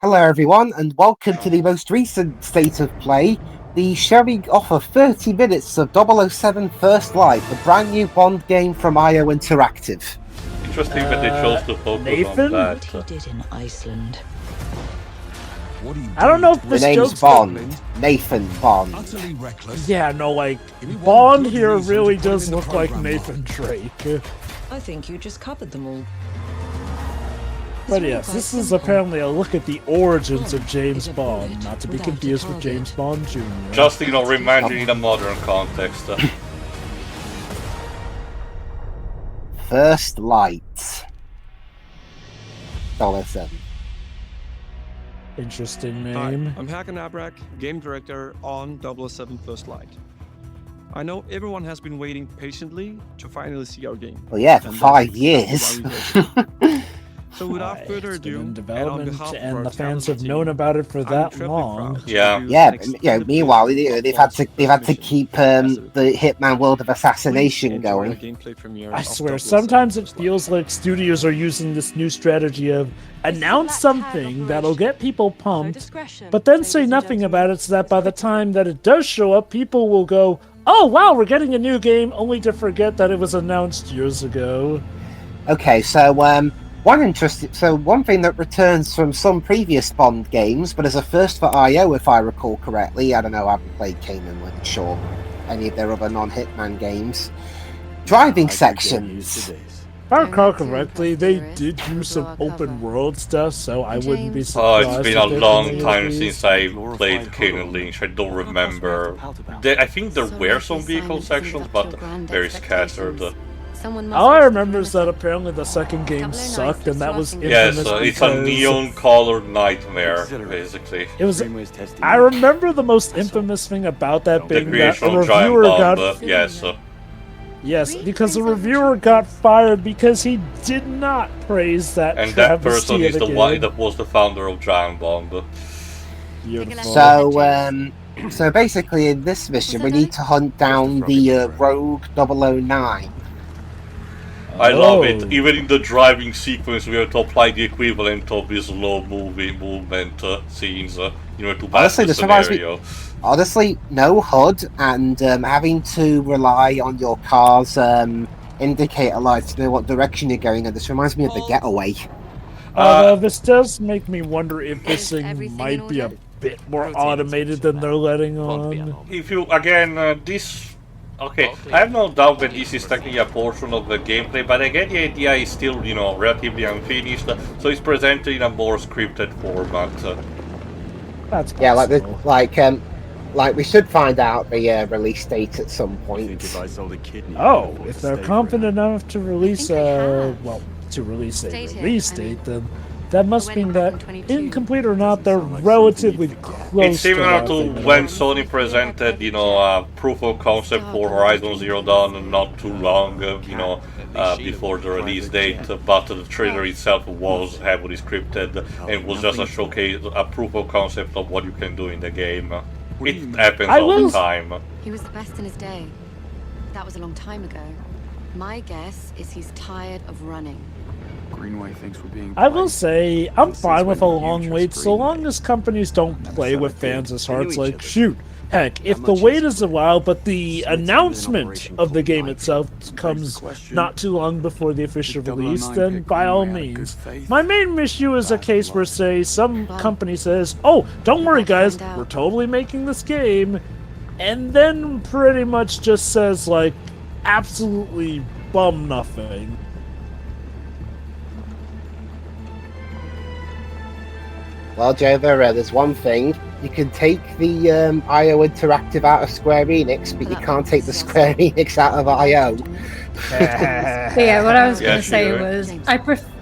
Hello everyone, and welcome to the most recent State of Play, the showing off of 30 minutes of 007 First Light, the brand new Bond game from IO Interactive. Interesting that they chose to focus Nathan? on that. What he did in Iceland. I don't know if The this name's joke's Bond. Nathan Bond. Utterly reckless. Yeah, no, like, Bond here really does look like Nathan Drake. I think you just covered them all. But yes, this is apparently a look at the origins of James Bond, not to be confused with James Bond Jr. Just, reimagining in a modern context. First Light. 007. Interesting Hi, name. I'm Hakan Abrak, game director on 007 First Light. I know everyone has been waiting patiently to finally see our game. Well, yeah, for And 5 that's years. why we're here. So without further It's been ado, in and on development, behalf of and our the fans talented have known team, about it for I'm that trebly long. proud to Yeah. introduce Yeah, an but, extended meanwhile, version they've of had to Swashbuckling keep Massive. the Hitman World of Assassination Please enjoy going. the gameplay premiere I of swear, 007 sometimes it First Light. feels like studios are using this new strategy of announce something that'll get people pumped, but then say nothing about it so that by the time that it does show up, people will go, oh wow, we're getting a new game, only to forget that it was announced years ago. Okay, so one thing that returns from some previous Bond games, but as a first for IO, if I recall correctly, I don't know, I haven't played Cayman Lynch or any of their other non-Hitman games. Driving sections. If I recall correctly, they did do some open world stuff, so I wouldn't be Oh, surprised. it's been a if they long did time these. since I played Kane Lynch. I don't remember. I think there were some vehicle sections, but very scattered. All I remember is that apparently the second game sucked, and that was infamous Yes, it's a because neon-colored nightmare, basically. it was. I remember the most infamous thing about that The being that creation a of Giant reviewer got Bomb, yes. yes, because the reviewer got fired because he did not praise that And that travesty person of is the the game. one that was the founder of Giant Bomb. Beautiful. So basically in this mission, we need to hunt down the rogue 009. I love it. Oh. Even in the driving sequence, we have to apply the equivalent of these slow movement scenes, to balance Honestly, the this reminds me- scenario. Honestly, no HUD and having to rely on your car's indicator lights to know what direction you're going in. This reminds me of The Getaway. Although this does make me wonder if this thing might be a bit more automated than they're letting on. If you, again, Okay, I have no doubt that this is technically a portion of the gameplay, but again, the idea is still, relatively unfinished, so it's presented in a more scripted format. That's Yeah, possible. like we should find out the release date at some point. Oh, if they're confident enough to release a release date, then that must mean that, incomplete or not, they're relatively close. It's similar to wrapping when up. Sony presented, a proof of concept for Horizon Zero Dawn not too long, before the release date, but the trailer itself was heavily scripted and was just a showcase, a proof of concept of what you can do in the game. It happens all the time. He was the best in his day. That was a long time ago. My guess is he's tired of running. Greenway thinks we're being I will say, I'm fine with a long wait, so long as companies don't play with fans' hearts. Like, shoot, heck, if the wait is a while, but the announcement of the game itself comes not too long before the official release, then by all means. My main issue is a case where, say, some company says, oh, don't worry guys, we're totally making this game, and then pretty much just says, like, absolutely bum nothing. Well, Jover, there's one thing. You can take the IO Interactive out of Square Enix, but you can't take the Square Enix out of IO. But yeah, what I was Yeah, going to say sure. was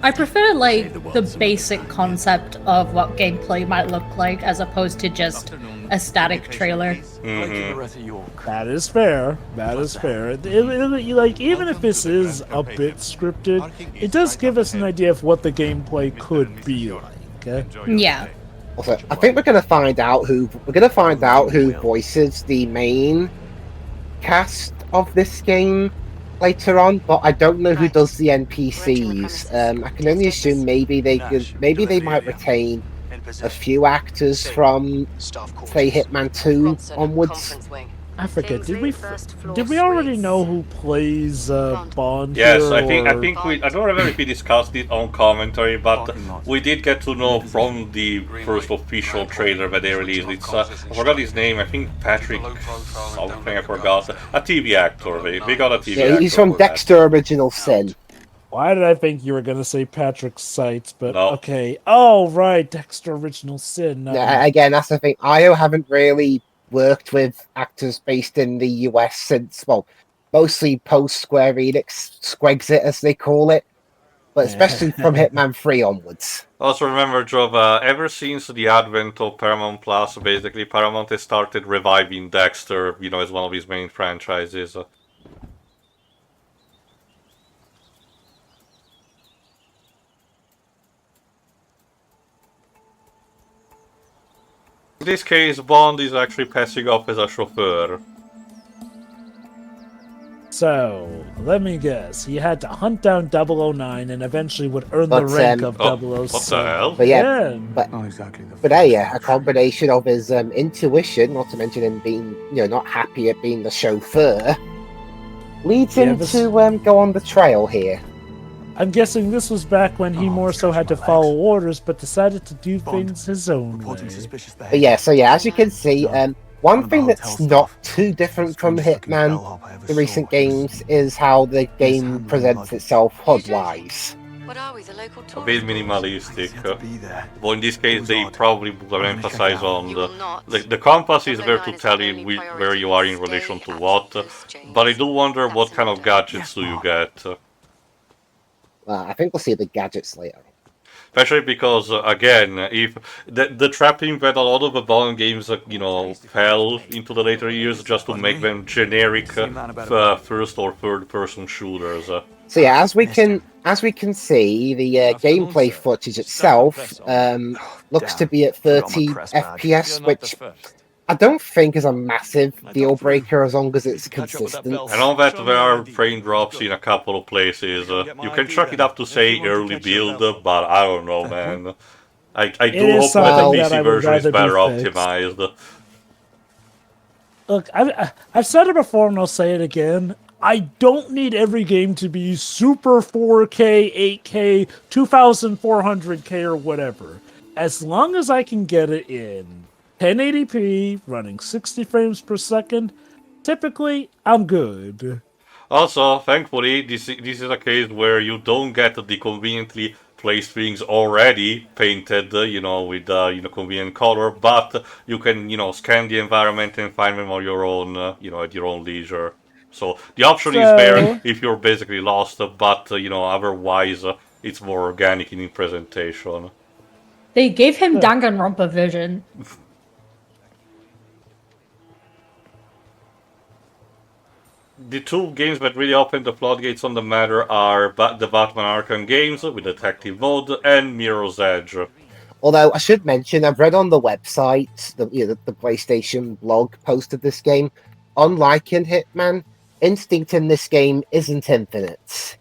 I prefer like the basic concept of what gameplay might look like as opposed to just a static trailer. That is fair. That is fair. Like, even if this is a bit scripted, it does give us an idea of what the gameplay could be like. Okay. Yeah. Also, I think we're gonna find out who voices the main cast of this game later on, but I don't know who does the NPCs. I can only assume maybe they might retain a few actors from, say, Hitman 2 onwards. I forget. Did we already know who plays Bond Yes, here? I think we. I don't remember if we discussed it on commentary, but we did get to know from the first official trailer that they released. It's I forgot his name. I think Patrick something. I forgot. A TV actor. They got a TV actor. Yeah, he's from Dexter Original Sin. Why did I think you were gonna say Patrick Seitz? But No. okay. Oh right, Dexter Original Sin. No. Yeah, again, that's the thing. IO haven't really worked with actors based in the US since, well, mostly post Square Enix Squexit, as they call it, but especially from Hitman 3 onwards. Also remember, Jova, ever since the advent of Paramount Plus, basically Paramount has started reviving Dexter, as one of his main franchises. In this case, Bond is actually passing off as a chauffeur. So, let me guess. He had to hunt down 009 and eventually would earn the rank of 007. What the hell? But yeah, Not exactly the but yeah, a combination of his intuition, not to mention him being, not happy at being the chauffeur, leads him to go on the trail here. I'm guessing this was back when he more so had to follow orders, but decided to do things his own way. But yeah, as you can see, one thing that's not too different from Hitman, the recent games, is how the game presents itself HUD-wise. A bit minimalistic. But in this case, they probably will emphasize on the compass is there to tell you where you are in relation to what, but I do wonder what kind of gadgets do you get. I think we'll see the gadgets later. Especially because, again, if the trapping that a lot of the Bond games, fell into the later years just to make them generic first or third person shooters. So yeah, as we can see, the gameplay footage itself looks to be at 30 FPS, which I don't think is a massive deal breaker as long as it's consistent. I know that there are frame drops in a couple of places. You can chalk it up to say early build, but I don't know, man. I do hope that the PC version is better optimized. Look, I've said it before and I'll say it again. I don't need every game to be super 4K, 8K, 2400K or whatever. As long as I can get it in 1080p, running 60 frames per second, typically, I'm good. Also, thankfully, this is a case where you don't get the conveniently placed things already painted, with, convenient color, but you can, scan the environment and find them on your own, at your own leisure. So, the option is there if you're basically lost, but, otherwise, it's more organic in presentation. They gave him Danganronpa vision. The two games that really opened the floodgates on the matter are the Batman Arkham games with Detective Mode and Mirror's Edge. Although I should mention, I've read on the website, the PlayStation blog post of this game, unlike in Hitman, instinct in this game isn't infinite.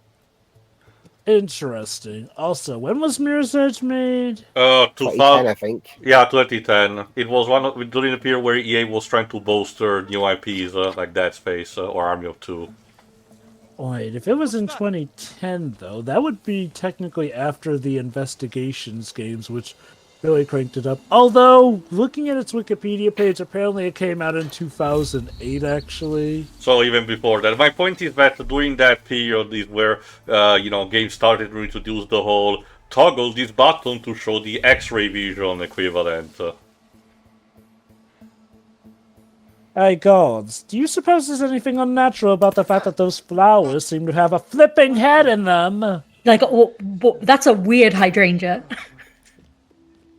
Interesting. Also, when was Mirror's Edge made? 2010, I think. Yeah, 2010. It was during the period where EA was trying to bolster new IPs like Dead Space or Army of Two. Wait, if it was in 2010, though, that would be technically after the Investigations games, which really cranked it up. Although, looking at its Wikipedia page, apparently it came out in 2008, actually. So even before that. My point is that during that period is where, games started to introduce the whole toggle this button to show the X-ray vision equivalent. Hey, gods, do you suppose there's anything unnatural about the fact that those flowers seem to have a flipping head in them? Like, that's a weird hydrangea.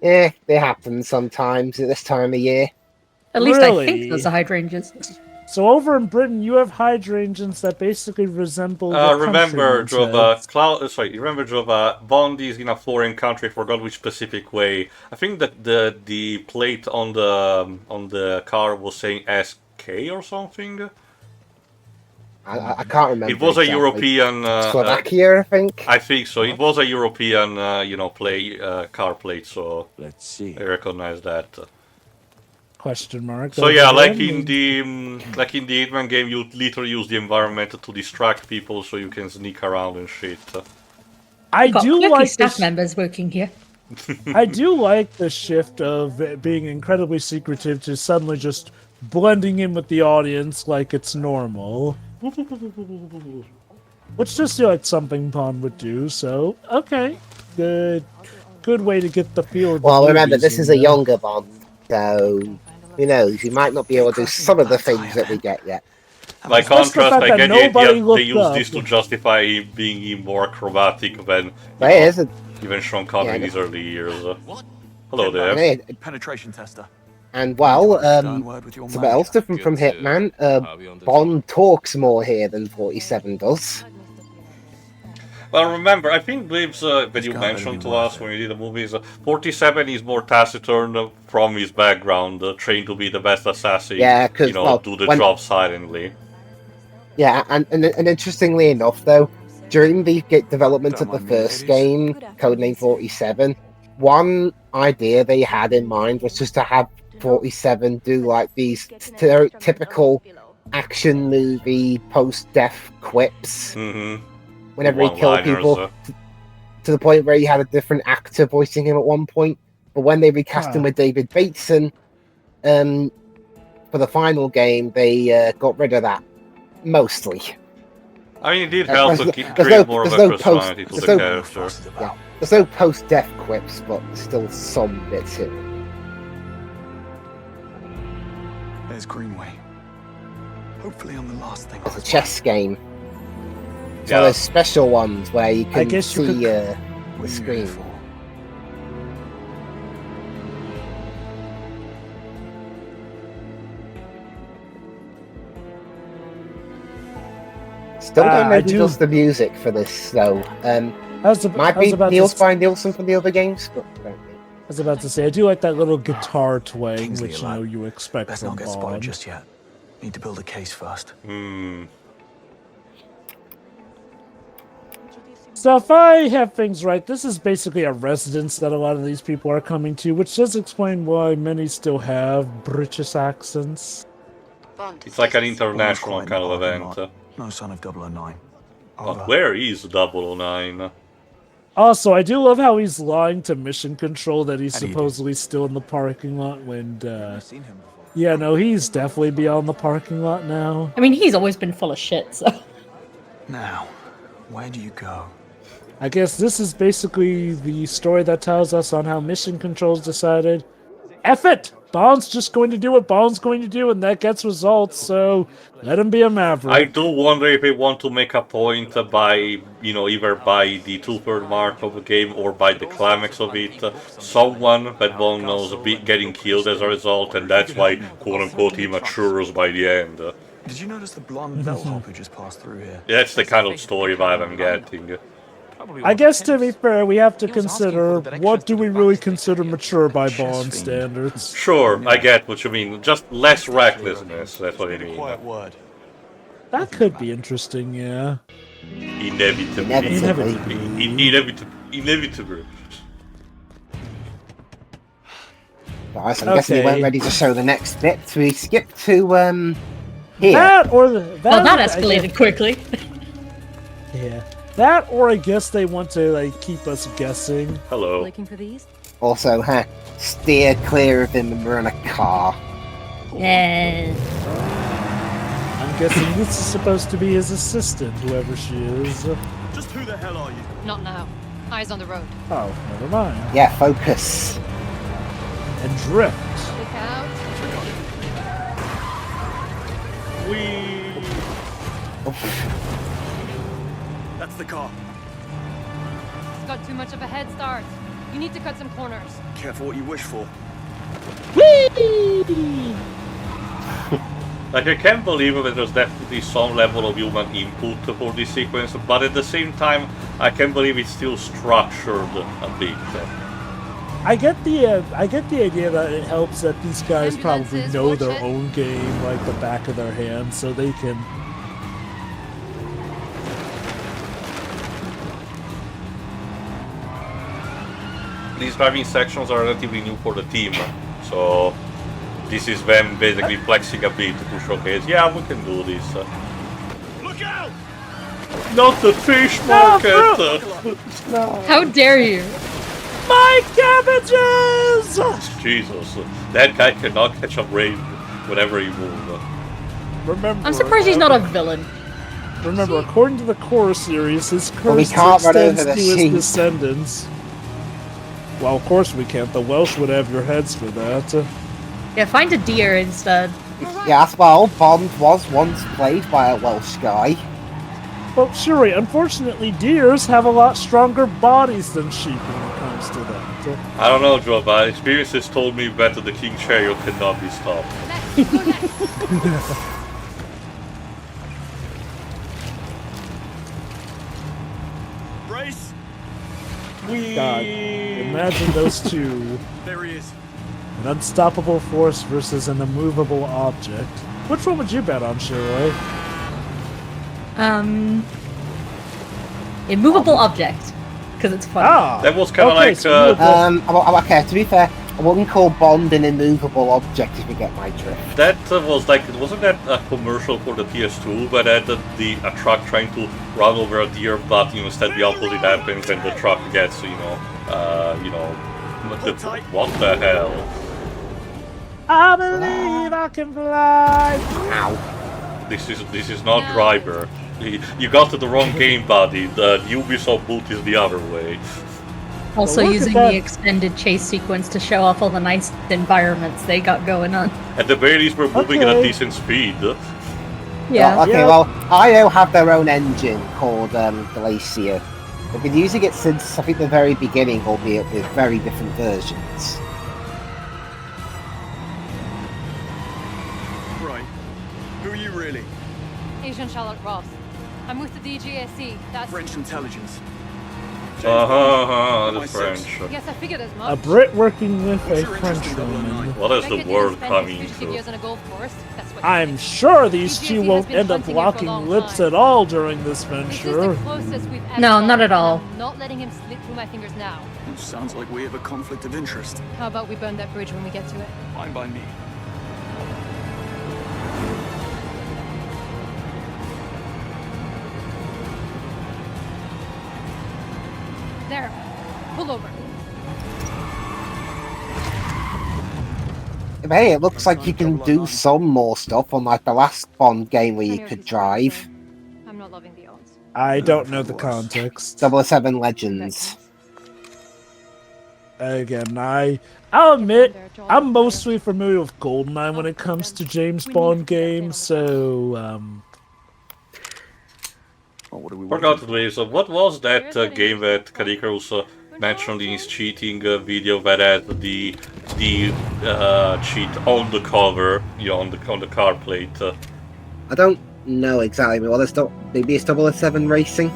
Yeah, they happen sometimes at this time of year. At least Really? I think those are hydrangeas. So over in Britain, you have hydrangeas that basically resemble. Remember, Jova, Bond is in a foreign country. I forgot which specific way. I think that the plate on the car was saying SK or something. I can't remember. It was a exactly. European. Slovakia, I think. I think so. It was a European, car plate, so Let's see. I recognize that. Question mark. So yeah, over like there. in the Hitman game, you literally use the environment to distract people, so you can sneak around and shit. I Got do quirky like staff this. members working here. I do like the shift of it being incredibly secretive to suddenly just blending in with the audience like it's normal. Which just feels like something Bond would do, so okay. Good way to get the feel of the Well, remember, movies this is in a there. younger Bond, so who knows? You might not be able to do some of the things that we get yet. By That's the contrast, fact I that get the nobody idea they looked use up. this to justify him being even more acrobatic than But it isn't. even Sean Connery in Yeah, his early years. Hello there. Penetration tester. And well, Stern word with your something man. else different from Hitman. Bond talks more here than 47 does. Well, remember, I think Blibs, when you guy mentioned better be to us worth when we did the movies, 47 is more taciturn from his background, trained to be the best assassin. Yeah, 'cause, you know, well, do the when- job silently. Yeah, and interestingly enough, though, during the development Don't of the mind me, first ladies. game, Codename 47, one idea they had in mind was just to have 47 do like these typical action movie post-death quips Mm-hmm. whenever he killed people, to the point where he had a different actor voicing him at one point. But when they recast him with David Bateson for the final game, they got rid of that. Mostly. I mean, it did There's help no- to there's create no- more of a there's no personality post- to there's the no- character. Yeah. There's no post-death quips, but still some bits here. There's Greenway. Hopefully I'm the last thing. It's a chess game. So Yeah. there's special ones where you can guess you see could- the What are you screen. here for? Still don't know I who do- does the music for this, though. Might I be was about Niels to, by Nielsen from the other games, but I don't think. I was about to say, I do like that little guitar twang, Kingsley, which lad. you expect Best from not get spotted Bond. just yet. Need to build a case first. Hmm. So if I have things right, this is basically a residence that a lot of these people are coming to, which does explain why many still have British accents. Bond. It's like an Jesus. international Almost kind of quite event. not. No sign of 009. But Over. where is 009? Also, I do love how he's lying to Mission Control that he's How do you do? supposedly still in the parking lot when, I've seen him before. yeah, no, he's definitely beyond the parking lot now. I mean, he's always been full of shit, so. Now, where do you go? I guess this is basically the story that tells us on how Mission Control's decided, F it! Bond's just going to do what Bond's going to do, and that gets results, so let him be a maverick. I do wonder if they want to make a point by, either by the 2/3 mark of the game or by the climax of it, someone that Bond knows getting killed as a result, and that's why, quote-unquote, he matures by the end. Did you notice the blonde bellhop who just passed through here? That's the kind of story vibe I'm getting. I guess to be fair, we have to consider what do we really consider mature by Bond standards. Sure, I get what you mean. Just less recklessness, that's what I mean. Quiet word. That could be interesting, yeah. Inevitably. Inevitable. Right, so I'm guessing you weren't Okay. ready to show the next bit. So we skip to here. That or Well, that escalated quickly. Yeah. That or I guess they want to keep us guessing. Hello. Looking for these? Also, steer clear of him and we're in a car. Yeah. I'm guessing this is supposed to be his assistant, whoever she is. Just who the hell are you? Not now. Eyes on the road. Oh, never mind. Yeah, focus. And drift. Look out. That's the car. It's got too much of a head start. You need to cut some corners. Careful what you wish for. Like, I can't believe that there's definitely some level of human input for this sequence, but at the same time, I can't believe it's still structured a bit. I get the idea that it helps that these guys probably Ambulances, know watch their it. own game like the back of their hand, so they can these driving sections are relatively new for the team, so this is them basically flexing a bit to showcase, yeah, we can do this. Look out! Not the fish market! How dare you? My cabbages! Jesus, that guy cannot catch a break whenever he moves. Remember, I'm surprised he's not a villain. Remember, according to the core series, his Well, we curse can't run extends over to the his sheep. descendants. Well, of course we can't. The Welsh would have your heads for that. Yeah, find a deer instead. Yes, well, Bond was once played by a Welsh guy. Well, Shuri, unfortunately, deers have a lot stronger bodies than sheep when it comes to that. I don't know, Joe, but experiences told me that the King Chariot cannot be stopped. Brace! God, imagine those two. There he is. An unstoppable force versus an immovable object. Which one would you bet on, Shuri? Immovable object. Because it's fun. Ah! That was kind of okay, like... so Okay, to be fair, I wouldn't call Bond an immovable object if you get my drift. That was like, wasn't that a commercial for the PS2 where they had a truck trying to run over a deer, but instead the opposite happens and the truck gets, what the hell? I believe I can fly! Ow. This is not Driver. You got to the wrong game, buddy. The Ubisoft boot is the other way. Also Look at using that. the extended chase sequence to show off all the nice environments they got going on. At the very least, we're moving at a Okay. decent speed. Yeah. Okay, Yeah. well, IO have their own engine called Glacier. They've been using it since, I think, the very beginning, albeit with very different versions. Right. Who are you really? Agent Charlotte Ross. I'm with the DGSE. That's... French intelligence. The French. Yes, I figured as A much. Brit working with What's a your interest in Frenchwoman. 009? What is Beckett the didn't world spend coming his 50 years to? on a golf course. That's what he I'm did. sure these DGSE two has won't been end up hunting him for a locking long lips time. at all during this This is venture. the closest we've ever No, not gotten, at all. and I'm not letting him slip through my fingers now. Sounds like we have a conflict of interest. How about we burn that bridge when we get to it? Fine by me. There. Pull over. Hey, it looks like you can do some more stuff, unlike the last Bond game where you could drive. I'm not loving the odds. I don't know the context. 007 Legends. Again, I'll admit, I'm mostly familiar with GoldenEye when it comes to James Bond games, so, Oh, what are we Forgot to do so what was that game that Kadikarus mentioned in his cheating video that had the cheat on the cover, on the car plate? I don't know exactly, but maybe it's 007 Racing?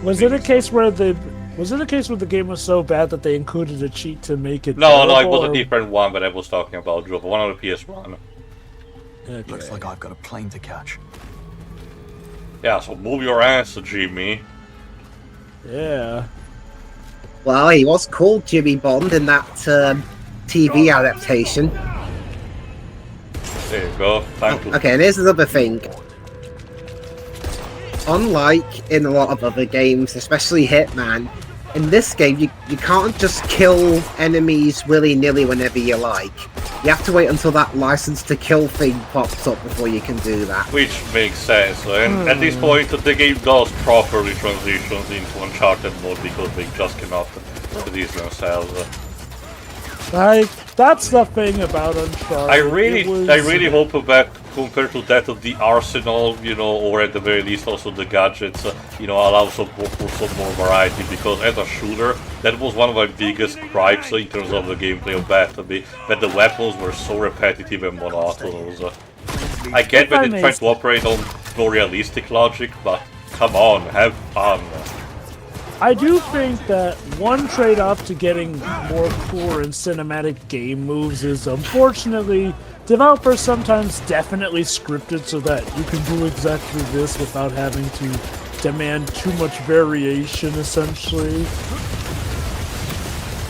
was it a case where the game was so bad that they included a cheat to make it No, it terrible, was a or- different one that I was talking about, Joe. One on the PS1. Okay. Looks like I've got a plane to catch. Yeah, so move your ass, Jimmy. Yeah. Well, he was called Jimmy Bond in that TV adaptation. There you go. Time to. Okay, and here's another thing. Unlike in a lot of other games, especially Hitman, in this game you can't just kill enemies willy-nilly whenever you like. You have to wait until that license to kill thing pops up before you can do that. Which makes sense. And at this point, the game does properly transitions into Uncharted mode because they just cannot release themselves. That's the thing about Uncharted. I really It was- hope that compared to that of the arsenal, or at the very least also the gadgets, allows for some more variety, because as a shooter, that was one of my biggest gripes in terms of the gameplay of that the weapons were so repetitive and monotonous. I get that it's trying to operate on more realistic logic, but come on, have fun. I do think that one trade-off to getting more core and cinematic game moves is, unfortunately, developers sometimes definitely script it so that you can do exactly this without having to demand too much variation, essentially.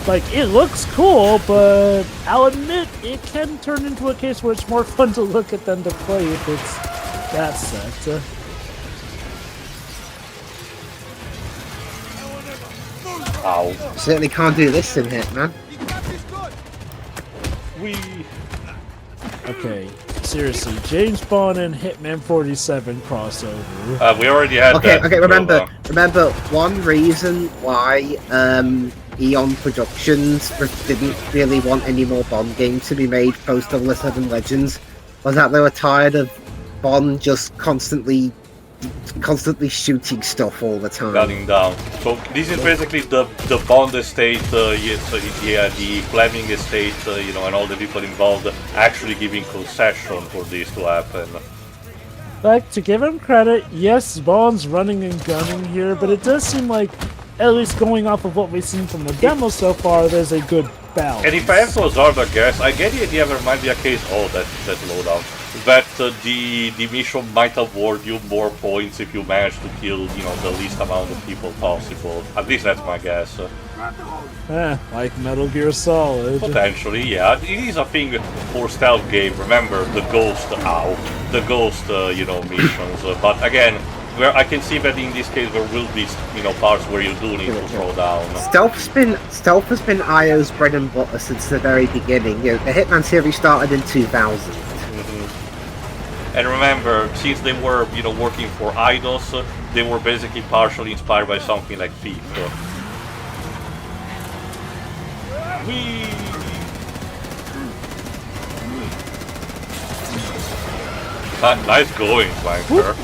Like, it looks cool, but I'll admit it can turn into a case where it's more fun to look at than to play if it's that set. Ow. Certainly can't do this in Hitman. Okay, seriously, James Bond and Hitman 47 crossover. We already had that. Okay, remember one reason why Eon Productions didn't really want any more Bond games to be made post 007 Legends was that they were tired of Bond just constantly shooting stuff all the time. Gunning down. So this is basically the Bond estate, the Fleming estate, you know, and all the people involved actually giving concession for this to happen. Like, to give him credit, yes, Bond's running and gunning here, but it does seem like, at least going off of what we've seen from the demo so far, there's a good balance. And if I have to hazard a guess, I get the idea there might be a case, that's loadout, that the mission might award you more points if you manage to kill, you know, the least amount of people possible. At least that's my guess. Like Metal Gear Solid. Potentially, yeah. It is a thing for stealth game. Remember the ghost, you know, missions. But again, where I can see that in this case there will be, you know, parts where you do need to throw down. Stealth has been IO's bread and butter since the very beginning. You know, the Hitman series started in 2000. And remember, since they were, you know, working for IDOS, they were basically partially inspired by something like Thief. Nice going, Flanker.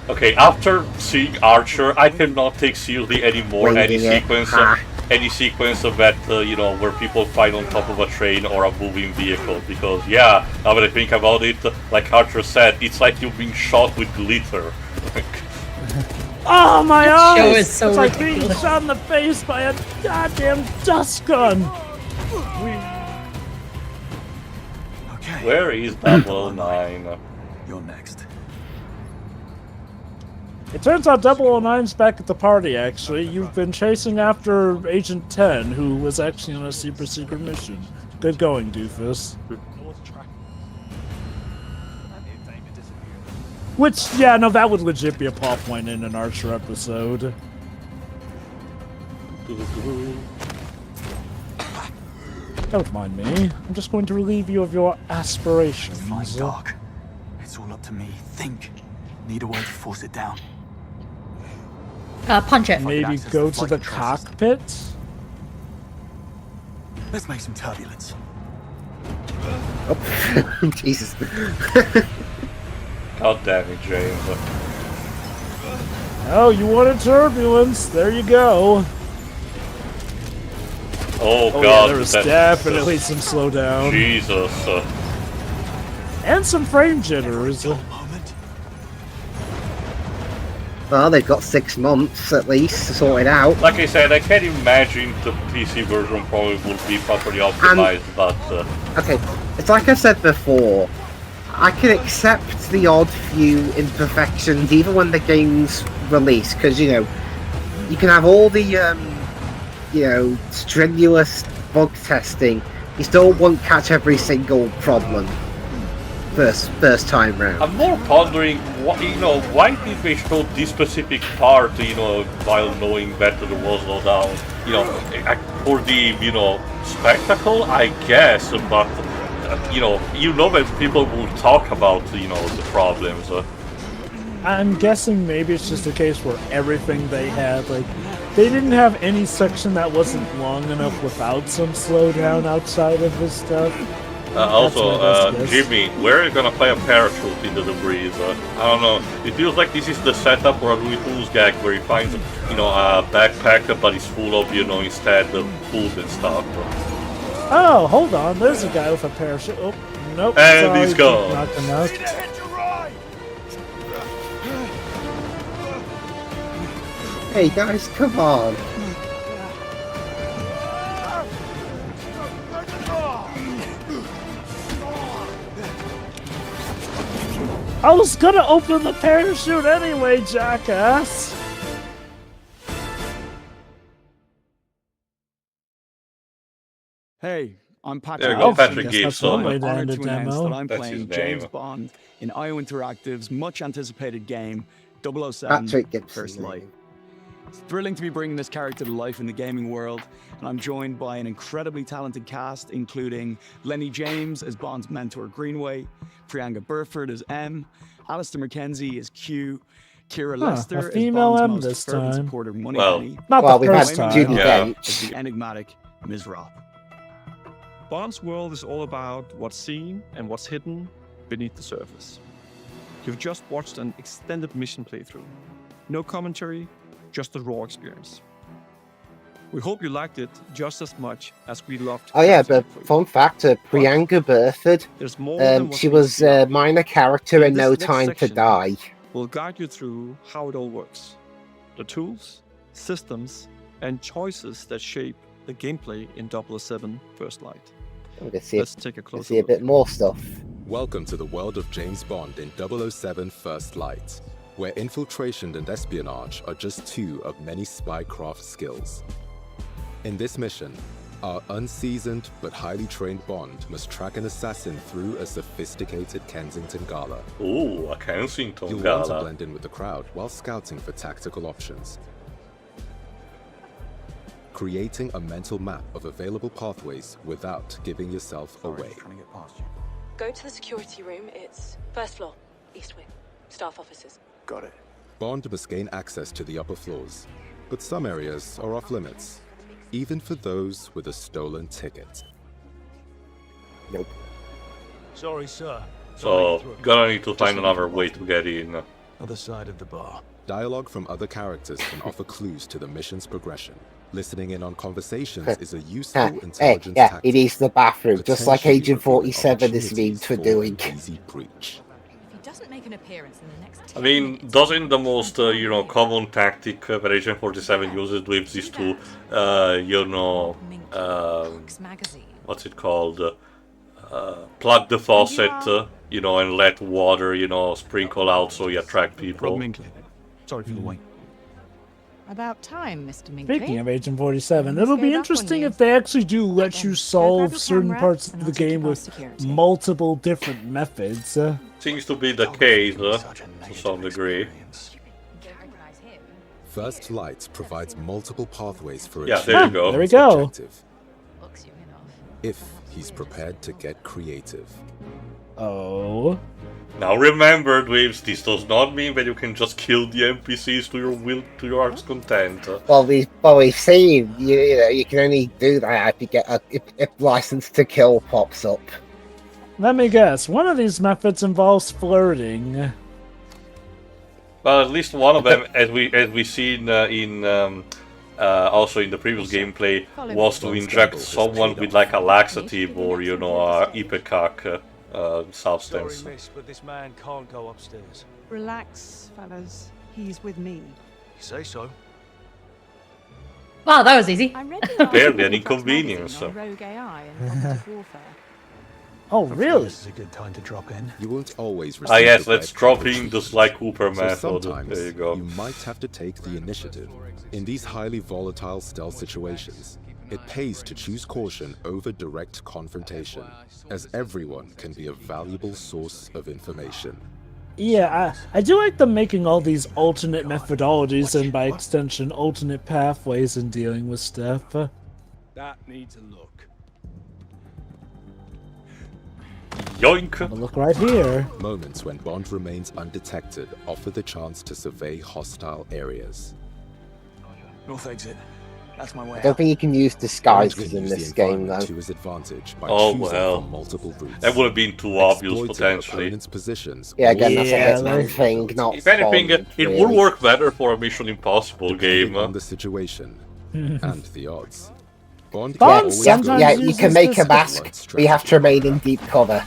Okay, after seeing Archer, I cannot take seriously anymore any sequence of that, you know, where people fight on top of a train or a moving vehicle, because, yeah, now that I think about it, like Archer said, it's like you've been shot with glitter. Oh, my eyes! Show is so it's like ridiculous. being shot in the face by a goddamn dust gun! Okay. Where is 009? You're next. It turns out 009's back at the party, actually. You've been chasing after Agent 10, who was actually on a super secret mission. Good going, doofus. Which, yeah, no, that would legit be a plot point in an Archer episode. Don't mind me. I'm just going to relieve you of your aspirations. Fine, Doc. It's all up to me. Think. Need a way to force it down. Punch it. Maybe go to the cockpit? Let's make some turbulence. Oh, Jesus. God damn it, James. Oh, you wanted turbulence. There you go. Oh Yeah, god, there was definitely some slowdown. Jesus. And some frame jitters. Well, they've got 6 months at least to sort it out. Like I said, I can't imagine the PC version probably would be properly optimized, but... Okay, it's like I said before, I can accept the odd few imperfections even when the game's released, because, you know, you can have all the, you know, strenuous bug testing, you still won't catch every single problem first time round. I'm more pondering, you know, why did they show this specific part, you know, while knowing that there was no down? You know, for the, you know, spectacle, I guess, but, you know that people will talk about, you know, the problems. I'm guessing maybe it's just a case where everything they had, like, they didn't have any section that wasn't long enough without some slowdown outside of this stuff. Also, Jimmy, where are you gonna play a parachute in the debris? I don't know. It feels like this is the setup for a Louis Fool's gag where he finds, you know, a backpack, but it's full of, you know, instead of food and stuff. Oh, hold on. There's a guy with a parachute. Oh, nope. And sorry, he's gone. knocked him out. Hey guys, come on. I was gonna open the parachute anyway, jackass! Hey, I'm Patrick. There you go, Oh, Patrick guess that's one Gibson. way to Honored end a to announce demo. that I'm That's playing his James name. Bond in IO Interactive's much-anticipated game, 007 Patrick Gibson. First Light. It's thrilling to be bringing this character to life in the gaming world, and I'm joined by an incredibly talented cast, including Lenny James as Bond's mentor Greenway, Priyanka Burford as M, Alistair McKenzie as Q, Kira Lester a as female Bond's M most this fervent time. supporter Well, Moneypenny, Not Well, the we've had first time. Judi Yeah. as Dench. the enigmatic Ms. Rob. Bond's world is all about what's seen and what's hidden beneath the surface. You've just watched an extended mission playthrough. No commentary, just a raw experience. We hope you liked it just as much as we loved. Oh yeah, crafting but it for you. fun fact, Priyanka Burford, There's more than what she meets was the eye. a minor character In in this No next Time to section, Die. We'll guide you through how it all works. The tools, systems, and choices that shape the gameplay in 007 First Light. Let's see, Let's take a closer see a look. bit more stuff. Welcome to the world of James Bond in 007 First Light, where infiltration and espionage are just two of many spycraft skills. In this mission, our unseasoned but highly trained Bond must track an assassin through a sophisticated Kensington gala. Ooh, a Kensington You'll want to gala. blend in with the crowd while scouting for tactical options. Creating a mental map of available pathways without giving yourself away. Go to the security room. It's first floor, east wing. Staff offices. Got it. Bond must gain access to the upper floors, but some areas are off limits, even for those with a stolen ticket. Nope. Sorry, sir. So, gonna need to find another way to get in. Other side of the bar. Dialogue from other characters can offer clues to the mission's progression. Listening in on conversations is a useful Hey, intelligence yeah, tactic. it is the bathroom, just like potentially Agent revealing 47 is memed opportunities for for doing. an easy breach. If he doesn't make an appearance in the next I mean, doesn't the most, common tactic that Agent 47 uses with these two, what's it called? Plug the faucet, and let water, sprinkle out so you attract people. Sorry for the wait. About time, Mr. Minkley. Speaking of Agent 47, Let's it'll go be back on interesting you. if they actually do let Then, you go solve grab your certain camera, parts and of I'll the take you game past with security. multiple different methods. Seems to be the case, to some degree. First Light provides multiple pathways for Yeah, achieving there you go. There we one's go. objective, if he's prepared to get creative. Oh. Now remember, Dweebs, this does not mean that you can just kill the NPCs to your heart's content. Well, we've seen you can only do that if you get if license to kill pops up. Let me guess, one of these methods involves flirting. Well, at least one of them, as we seen also in the previous gameplay, was to inject someone with like a laxative or ipecac substance. Sorry, miss, but this man can't go upstairs. Relax, fellas. He's with me. You say so. Wow, that was easy. I read the Barely an article from inconvenience. magazine on rogue AI and cognitive warfare. Oh, really? This is a good time to drop in. You won't always receive Ah yes, the let's red drop card in the treatment. Sly Cooper So method. sometimes There you go. you might have to take the initiative. In these highly volatile stealth situations, it pays to choose caution over direct confrontation, as everyone can be a valuable source of information. Yeah, I do like them making all these alternate methodologies and by extension alternate pathways in dealing with stuff. That needs a look. Yoink! Have a look right here. Moments when Bond remains undetected offer the chance to survey hostile areas. North exit. That's my way I don't think you can use Bond disguises can in use this the game environment though. to his advantage by Oh, choosing well. from multiple routes. That would have been too obvious Exploiting potentially. opponents' positions. Yeah, again, that's Yeah, a Hitman thing, not If anything, Bond, it would really. work better for a Mission Impossible Depending game. on the situation and the odds. Bond Yeah, Bond always sometimes yeah, goes you uses can make a this- mask, but you have to remain in deep cover.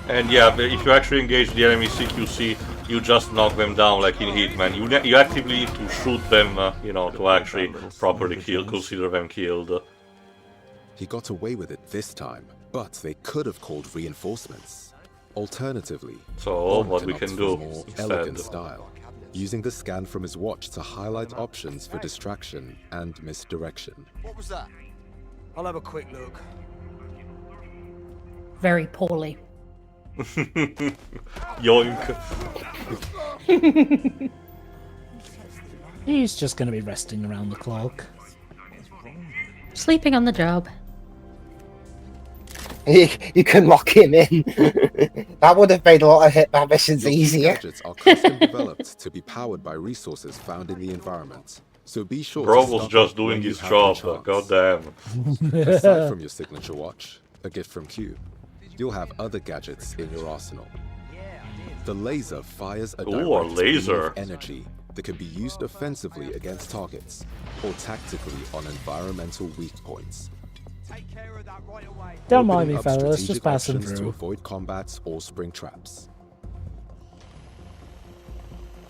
And yeah, but if you actually engage the enemy CQC, you just knock them down like in Hitman. You actively need to shoot them, to actually properly consider them killed. He got away with it this time, but they could have called reinforcements. Alternatively, so Bond what we opts can for do a more elegant style, using the scan from his watch to highlight options for distraction and misdirection. What was that? I'll have a quick look. Very poorly. Yoink. He's just gonna be resting around the clock. Sleeping on the job. You can lock him in. That would have made a lot of Hitman missions easier. Gadgets are custom developed to be powered by resources found in the environment, so be sure Bro to was stock just up doing when you his have job, the chance. goddamn. Aside from your signature watch, a gift from Q, you'll have other gadgets in your arsenal. The laser fires a Ooh, a direct beam laser. of energy that can be used offensively against targets, or tactically on environmental weak points. Don't mind me, Opening up fella. Let's just strategic pass him options to through. avoid combats or spring traps.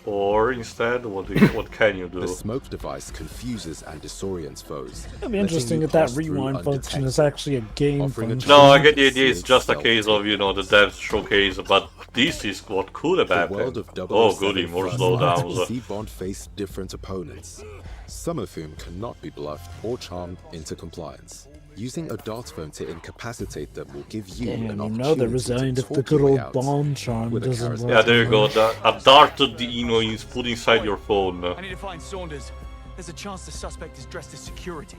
Or instead, what can you The do? smoke device confuses and disorients foes. It'd be interesting if that rewind function is actually a game function. No, I get the idea. It's just a case of, you know, the devs showcase, but this is what could have The world happened. of Oh, 007 goody, more First Light will slowdowns. see Bond face different opponents, some of whom cannot be bluffed or charmed into compliance. Using a dart phone to incapacitate them will give you an Damn, you opportunity know they're resigned to if the talk good your way old out Bond charm with a doesn't charismatic work. Yeah, there you go. A dart, you know, is put inside your phone. I need to find Saunders. There's a chance the suspect is dressed as security.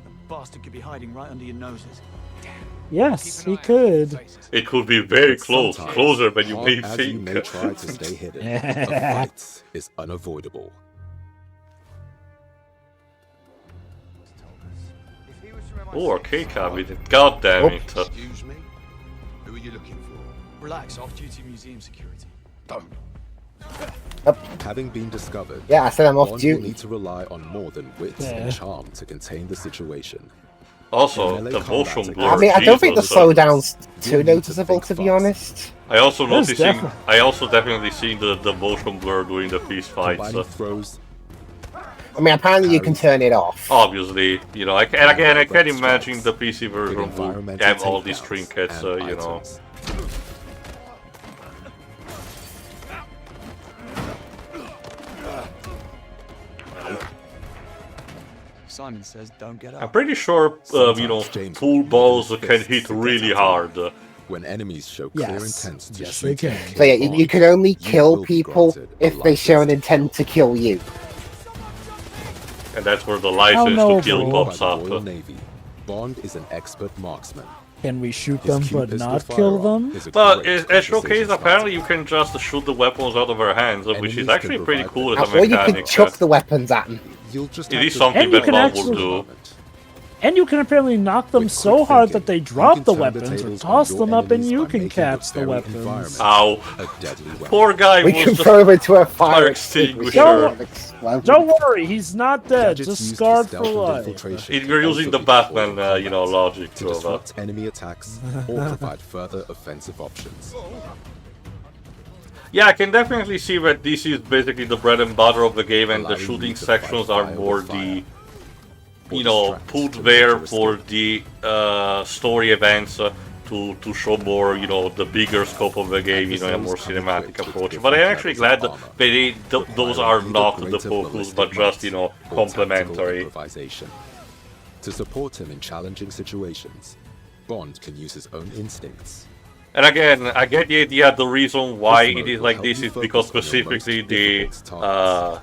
The bastard could be hiding right under your noses. Yes, he could. It could be very But close, sometimes, closer than you hard may as think. you may try to stay hidden, a fight is unavoidable. Oh, arcade cabinet. God damn it. Excuse me? Who are you looking for? Relax, off-duty museum security. Don't. Having been discovered, Yeah, I said I'm off Bond duty. will need to rely on more than wit Yeah. and charm to contain the situation. Also, In melee the combat motion against blur. I mean, I don't think the Jesus. slowdown's too You'll need to noticeable, think to be fast. honest. I also There's noticing. definitely- I also definitely seen the motion blur during the fist fights. Combining throws, I mean, apparently you can turn it off. Obviously, you know, and again, I can imagine the PC with version will environmental have all these takedowns trinkets, and you know. items. Simon says don't get up. I'm pretty sure, you know, pool balls can hit really hard. When enemies show clear Yes. intent to Yes, shoot they can. and kill So yeah, you Bond, can only you kill will be people granted a if they life show an sentence. intent to kill you. And that's where the license no, to kill bro. pops By up. the Royal Navy, Bond is an expert marksman. Can we shoot His them Q but pistol not kill firearm them? is a But great as conversation showcase, starter. apparently you can just shoot the weapons out of her hands, which Enemies is can actually pretty provide cool the- as a Or you mechanic. can chuck the weapons at them. You'll just It have is to something And you that can Bond actually- will do. And you can apparently knock them With so quick hard thinking, that they you drop can the turn the weapons or tables toss on them your up and enemies you by can making catch the very weapons. environment Ow. a deadly weapon. Poor guy We can was throw him into a fire fire extinguisher. extinguisher. Don't worry, he's not dead, Gadgets just used scarred for stealth and life. infiltration If can you're also using the be deployed in Batman, you know, combat logic to to disrupt enemy attacks or provide further offensive options. Yeah, I can definitely see that this is basically the bread and butter of the game, and the Allowing shooting you to sections fight are fire more with fire, the, or you know, distract put to there make your for escape. the story events to show more, you know, the bigger scope of the game, you know, in a more cinematic approach. But I'm actually glad that those are not the focus, but just, you know, or tactical complementary. improvisation. To support him in challenging situations, Bond can use his own instincts. And again, I get the idea. The reason why This it mode is will like help this you is because focus on your most specifically difficult targets.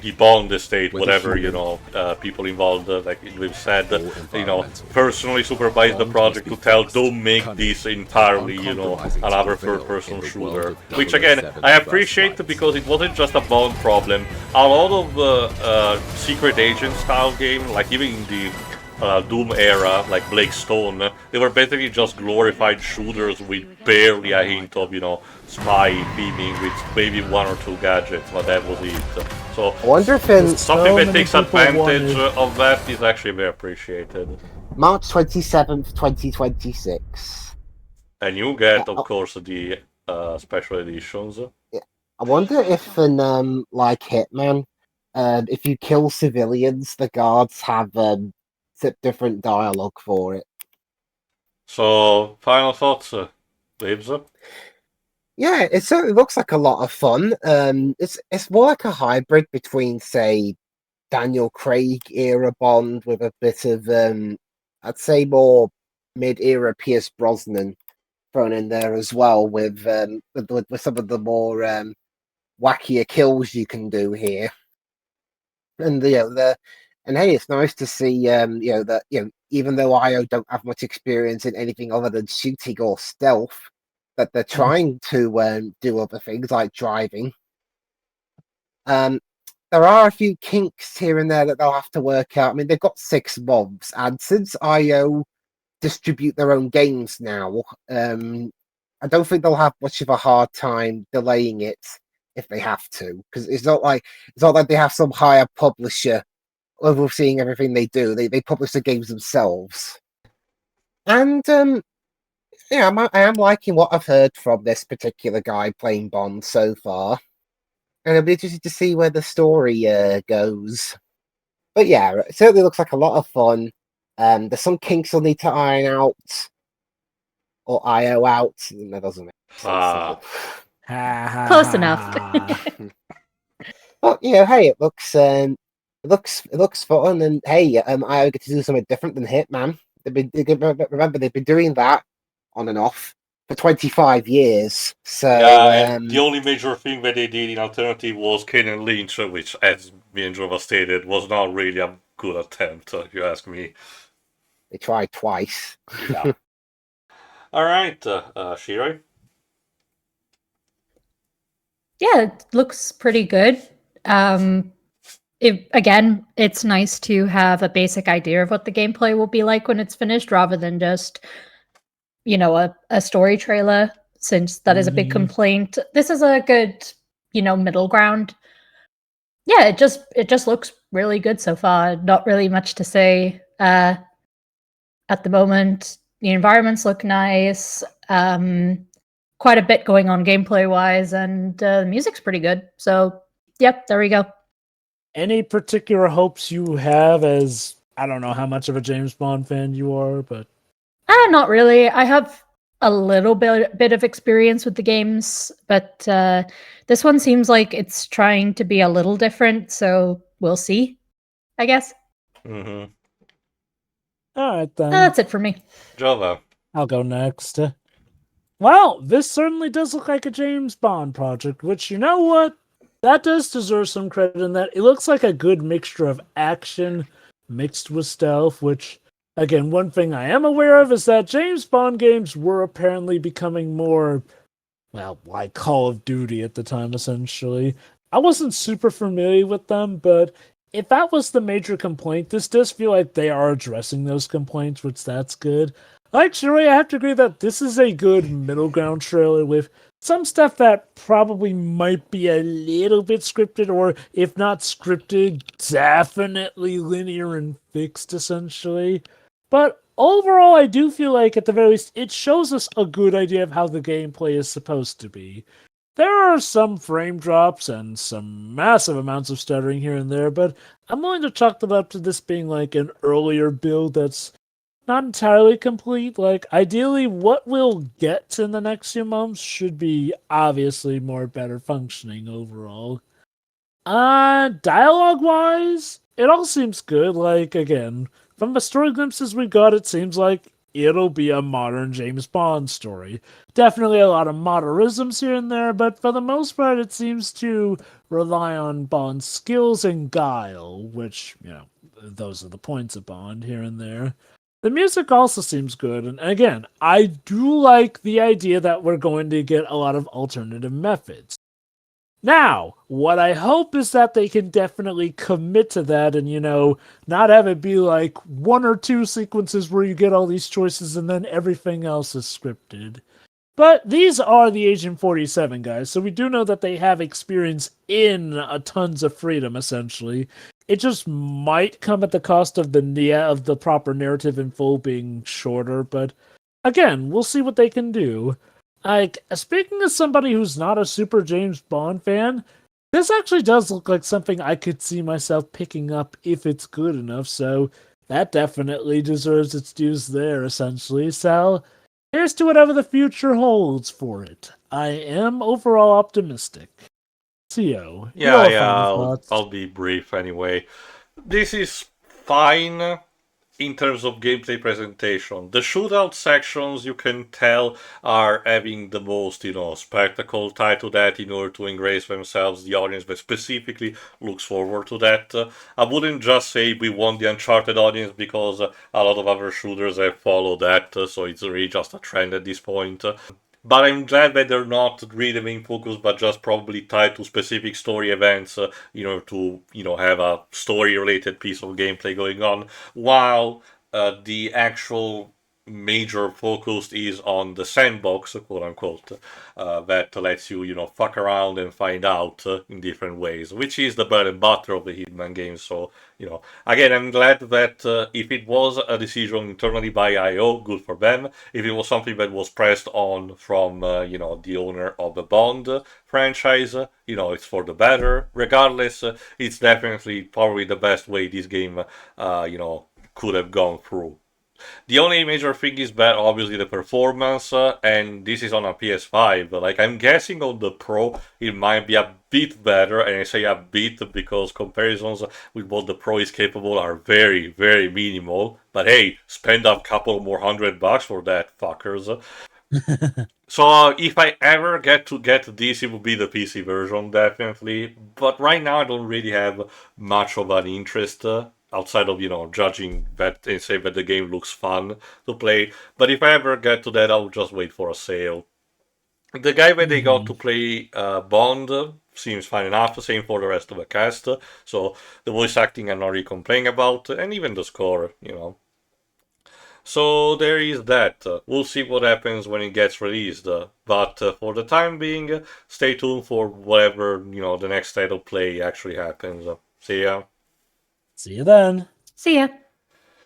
the Bond estate, Whether whatever, you human know, people involved, like we've said, or you know, environmental. personally supervised the Bond project to must be tell, fast, don't make cunning, this entirely, and you know, uncompromising to another prevail third-person in the shooter. world of Which again, 007 I First appreciate Light. because it wasn't just a Bond problem. A lot of secret agent style game, like even in the Doom era, like Blake Stone, they were basically just glorified shooters with barely a hint of, you know, spy theming with maybe one or two gadgets, but that was it. So I wonder if in something So that many takes people advantage wanted- of that is actually very appreciated. March 27th, 2026. And you get, of course, the special editions. I wonder if in like Hitman, if you kill civilians, the guards have different dialogue for it. So, final thoughts, Babes? Yeah, it certainly looks like a lot of fun. It's more like a hybrid between, say, Daniel Craig era Bond with a bit of, I'd say, more mid-era Pierce Brosnan thrown in there as well, with some of the more wackier kills you can do here. And and hey, it's nice to see that even though IO don't have much experience in anything other than shooting or stealth, that they're trying to do other things like driving. There are a few kinks here and there that they'll have to work out. I mean, they've got 6 mobs, and since IO distribute their own games now, I don't think they'll have much of a hard time delaying it if they have to, because it's not like they have some higher publisher overseeing everything they do. They publish the games themselves, and I am liking what I've heard from this particular guy playing Bond so far. And it'll be interesting to see where the story goes. But yeah, it certainly looks like a lot of fun. There's some kinks they'll need to iron out. Or IO out. That doesn't make sense. Close enough. But hey, it looks fun, and hey, IO get to do something different than Hitman. Remember, they've been doing that on and off for 25 years. So and the only major thing that they did in alternative was Kane and Lynch, which, as me and Jova stated, was not really a good attempt, if you ask me. They tried twice. Yeah. All right, Shirai? Yeah, it looks pretty good. Again, it's nice to have a basic idea of what the gameplay will be like when it's finished, rather than just, a story trailer, since that is a big complaint. This is a good, middle ground. Yeah, it just looks really good so far. Not really much to say at the moment. The environments look nice. Quite a bit going on gameplay-wise, and the music's pretty good. So, yep, there we go. Any particular hopes you have, as I don't know how much of a James Bond fan you are, but not really. I have a little bit of experience with the games, but this one seems like it's trying to be a little different, so we'll see, I guess. Mm-hmm. All right, then. That's it for me. Jova. I'll go next. Well, this certainly does look like a James Bond project, which, you know what? That does deserve some credit in that it looks like a good mixture of action mixed with stealth, which, again, one thing I am aware of is that James Bond games were apparently becoming more, well, like Call of Duty at the time, essentially. I wasn't super familiar with them, but if that was the major complaint, this does feel like they are addressing those complaints, which that's good. Like Shirai, I have to agree that this is a good middle ground trailer with some stuff that probably might be a little bit scripted, or if not scripted, definitely linear and fixed, essentially. But overall, I do feel like, at the very least, it shows us a good idea of how the gameplay is supposed to be. There are some frame drops and some massive amounts of stuttering here and there, but I'm willing to chalk that up to this being like an earlier build that's not entirely complete. Like, ideally, what we'll get in the next few months should be obviously more better functioning overall. Dialogue-wise, it all seems good. Like, again, from the story glimpses we got, it seems like it'll be a modern James Bond story. Definitely a lot of modernisms here and there, but for the most part, it seems to rely on Bond's skills and guile, which, those are the points of Bond here and there. The music also seems good, and again, I do like the idea that we're going to get a lot of alternative methods. Now, what I hope is that they can definitely commit to that and, not have it be like 1 or 2 sequences where you get all these choices and then everything else is scripted. But these are the Agent 47 guys, so we do know that they have experience in tons of freedom, essentially. It just might come at the cost of the proper narrative in full being shorter, but again, we'll see what they can do. Speaking as somebody who's not a super James Bond fan, this actually does look like something I could see myself picking up if it's good enough, so That definitely deserves its dues there, essentially. So, here's to whatever the future holds for it. I am overall optimistic. CO, Yeah, your final thoughts. I'll be brief anyway. This is fine in terms of gameplay presentation. The shootout sections, you can tell, are having the most, spectacle tied to that in order to engrace themselves the audience that specifically looks forward to that. I wouldn't just say we want the Uncharted audience because a lot of other shooters have followed that, so it's really just a trend at this point. But I'm glad that they're not really the main focus, but just probably tied to specific story events, to have a story-related piece of gameplay going on, while the actual major focus is on the sandbox, quote unquote, that lets you, fuck around and find out in different ways, which is the bread and butter of the Hitman games. So, again, I'm glad that if it was a decision internally by IO, good for them. If it was something that was pressed on from, the owner of the Bond franchise, it's for the better. Regardless, it's definitely probably the best way this game, could have gone through. The only major thing is that obviously the performance, and this is on a PS5. Like, I'm guessing on the Pro it might be a bit better, and I say a bit because comparisons with what the Pro is capable are very, very minimal. But hey, spend a couple more $100 for that, fuckers. So if I ever get this, it will be the PC version, definitely. But right now, I don't really have much of an interest outside of judging that and say that the game looks fun to play. But if I ever get to that, I'll just wait for a sale. The guy that they got to play Bond seems fine enough. Same for the rest of the cast. So the voice acting I'm not really complaining about, and even the score. So there is that. We'll see what happens when it gets released. But for the time being, stay tuned for whatever, the next state of play actually happens. See ya. See you then. See ya.